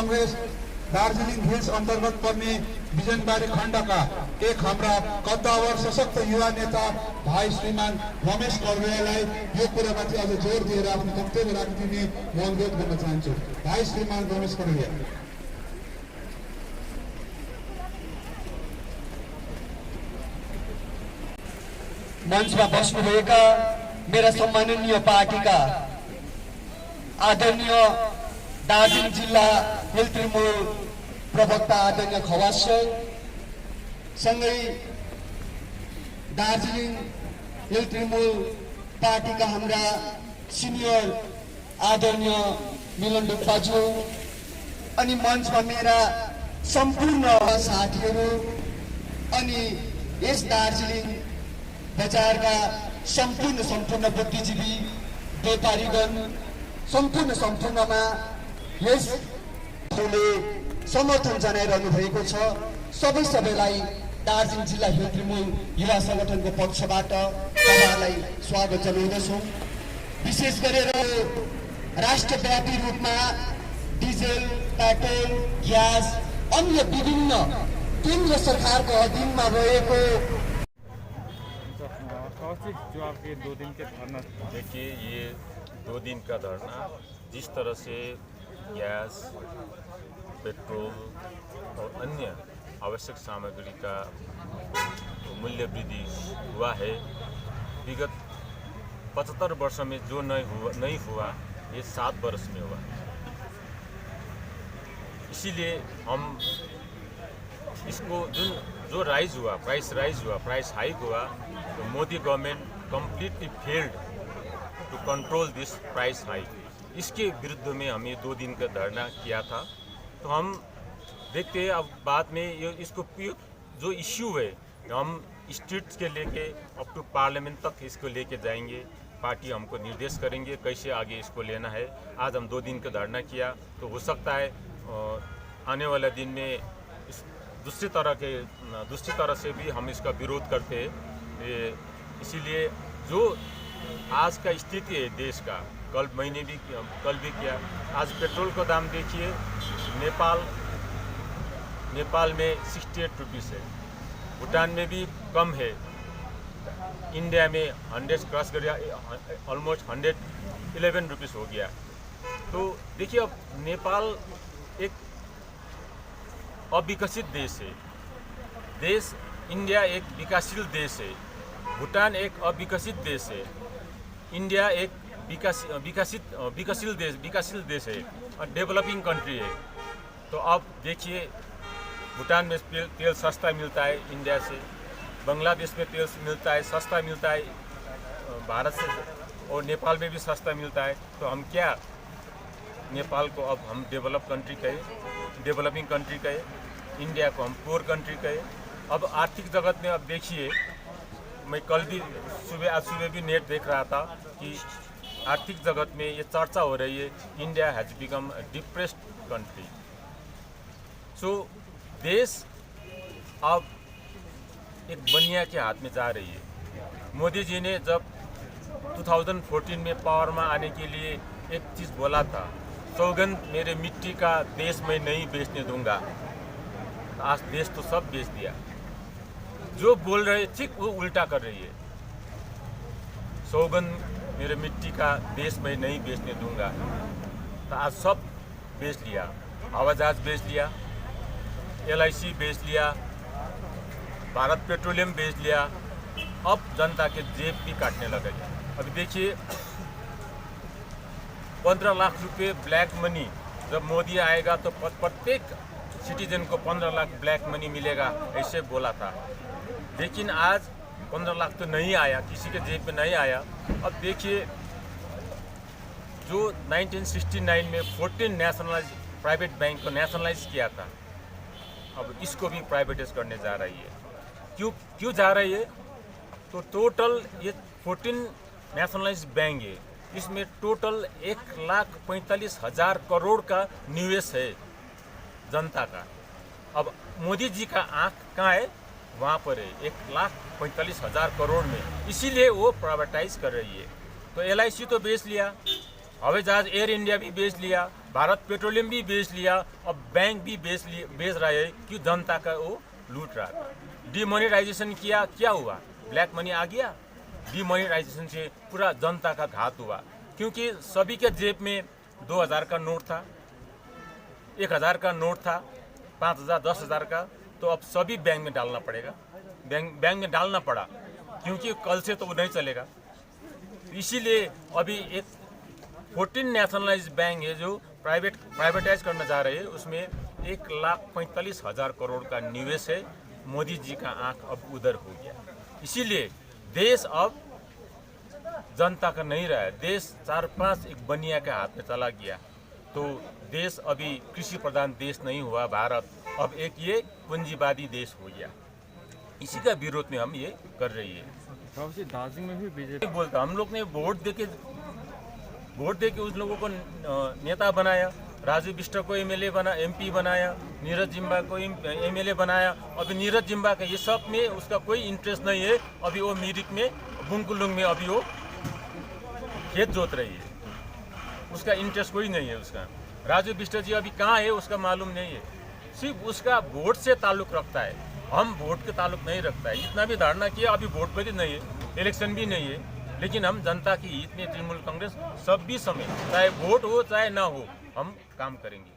Congress Darjeeling hills अन्तर्गत पर्ने बिजनबारी खण्डका एक हाम्रा कद्दावर सशक्त युवा नेता भाइ श्रीमान रमेश कर्वेलाई यो कुरामाथि अझ जोड दिएर आफ्नो वक्तव्य राखिदिने म अनुरोध गर्न चाहन्छु। भाइ श्रीमान रमेश कर्वे। मञ्चमा बस्नुभएका मेरा सम्माननीय पार्टीका आदरणीय दार्जिलिङ जिल्ला हिल तृणमूल प्रवक्ता आदरणीय खवास सर, सँगै दार्जिलिङ हिल तृणमूल पार्टीका हाम्रा सिनियर आदरणीय मिलन डुक्पाज्यू, अनि मञ्चमा मेरा सम्पूर्ण साथीहरू, अनि यस दार्जिलिङ बजारका सम्पूर्ण बुद्धिजीवी व्यापारीगण सम्पूर्णमा यस समर्थन जनाइरहनु भएको छ। सबैलाई दार्जिलिङ जिल्ला हिल तृणमूल युवा संगठनको पक्षबाट तपाईहरुलाई स्वागत जनाउँदछौँ। विशेष गरेर राष्ट्रव्यापी रूपमा डिजेल, पेट्रोल, ग्यास, अन्य विभिन्न केन्द्र सरकारको अधीनमा रहेको जो आपके 2 दिन के धरना, देखिए ये 2 दिन का धरना जिस तरह से गैस, पेट्रोल और अन्य आवश्यक सामग्री का मूल्य वृद्धि हुआ है, विगत 75 वर्ष में जो नहीं हुआ ये 7 वर्ष में हुआ। इसीलिए हम इसको जो राइज हुआ, प्राइस हाइक हुआ, तो Modi government completely failed to control this price hike. इसके विरुद्ध में हम ये 2 दिन का धरना किया था। तो हम देखते हैं अब बाद में ये इसको जो इश्यू है हम स्ट्रीट्स के लेके अप टू पार्लियामेंट तक इसको लेके जाएंगे। पार्टी हमको निर्देश करेंगे कैसे आगे इसको लेना है। आज हम 2 दिन का धरना किया, तो हो सकता है आने वाले दिन में दूसरी तरह से भी हम इसका विरोध करते हैं। इसीलिए जो आज का स्थिति है देश का, कल भी किया। आज पेट्रोल का दाम देखिए, नेपाल में 68 रुपीज़ है, भूटान में भी कम है, इंडिया में 100 क्रॉस कर गया, ऑलमोस्ट 111 रुपीज़ हो गया। तो देखिए अब नेपाल एक अविकसित देश है, इंडिया एक विकासशील देश है, भूटान एक अविकसित देश है, इंडिया एक विकासशील देश है और डेवलपिंग कंट्री है। तो अब देखिए भूटान में तेल सस्ता मिलता है इंडिया से, बांग्लादेश में तेल मिलता है सस्ता मिलता है भारत से, और नेपाल में भी सस्ता मिलता है। तो हम क्या नेपाल को अब हम डेवलपिंग कंट्री कहे, इंडिया को हम पुअर कंट्री कहे। अब आर्थिक जगत में अब देखिए, मैं आज सुबह भी नेट देख रहा था कि आर्थिक जगत में ये चर्चा हो रही है, India has become depressed country. So देश अब एक बनिया के हाथ में जा रही है। मोदी जी ने जब 2014 में पावर में आने के लिए एक चीज़ बोला था, सौगंध मेरे मिट्टी का देश मैं नहीं बेचने दूंगा। आज देश तो सब बेच दिया। जो बोल रहे ठीक वो उल्टा कर रही है। सौगंध मेरे मिट्टी का देश मैं नहीं बेचने दूंगा, तो आज सब बेच लिया। हवाई जहाज बेच लिया, LIC बेच लिया, भारत पेट्रोलियम बेच लिया। अब जनता के जेब भी काटने लगे। अभी देखिए 15 लाख रुपए ब्लैक मनी, जब मोदी आएगा तो प्रत्येक सिटीजन को 15 लाख ब्लैक मनी मिलेगा, ऐसे बोला था। लेकिन आज 15 लाख तो नहीं आया, किसी के जेब में नहीं आया। अब देखिए जो 1969 में 14 प्राइवेट बैंक को नेशनलाइज किया था, अब इसको भी प्राइवेटाइज करने जा रही है। क्यों जा रही है? तो टोटल ये 14 नेशनलाइज बैंक है, इसमें टोटल 1,45,000 करोड़ का निवेश है जनता का। अब मोदी जी का आंख कहाँ है? वहाँ पर है, 1,45,000 करोड़ में। इसीलिए वो प्राइवेटाइज कर रही है। तो LIC तो बेच लिया, हवाई जहाज एयर इंडिया भी बेच लिया, भारत पेट्रोलियम भी बेच लिया, अब बैंक भी बेच रहा है। क्यों? जनता का वो लूट रहा था। डिमोनेटाइजेशन किया, क्या हुआ? ब्लैक मनी आ गया। डिमोनेटाइजेशन से पूरा जनता का घात हुआ, क्योंकि सभी के जेब में 2000 का नोट था, 1000 का नोट था, 5000, 10,000 का, तो अब सभी बैंक में डालना पड़ेगा। बैंक में डालना पड़ा, क्योंकि कल से तो वो नहीं चलेगा। इसीलिए अभी एक 14 नेशनलाइज बैंक है जो प्राइवेटाइज करना चाह रहे हैं, उसमें 1,45,000 करोड़ का निवेश है। मोदी जी का आंख अब उधर हो गया। इसीलिए देश अब जनता का नहीं रहा है, देश 4-5 एक बनिया के हाथ में चला गया। तो देश अभी कृषि प्रधान देश नहीं हुआ भारत, अब एक ये पूंजीवादी देश हो गया। इसी का विरोध में हम ये कर रही है। दार्जिलिंग में भी बीजेपी बोलता, हम लोग ने वोट दे के उस लोगों को नेता बनाया। राजू बिष्ट को एमएलए एमपी बनाया, नीरज जिम्बा को एमएलए बनाया। अभी नीरज जिम्बा का ये सब में उसका कोई इंटरेस्ट नहीं है। अभी वो मिरिक में, बुंगकुलुंग में अभी वो खेत जोत रही है, उसका इंटरेस्ट कोई नहीं है उसका। राजू बिष्ट जी अभी कहाँ है उसका मालूम नहीं है, सिर्फ उसका वोट से ताल्लुक रखता है। हम वोट के ताल्लुक नहीं रखता है। इतना भी धारणा किया, अभी वोट पर ही नहीं है, इलेक्शन भी नहीं है, लेकिन हम जनता की हित में तृणमूल कांग्रेस सब भी समय, चाहे वोट हो चाहे ना हो, हम काम करेंगे।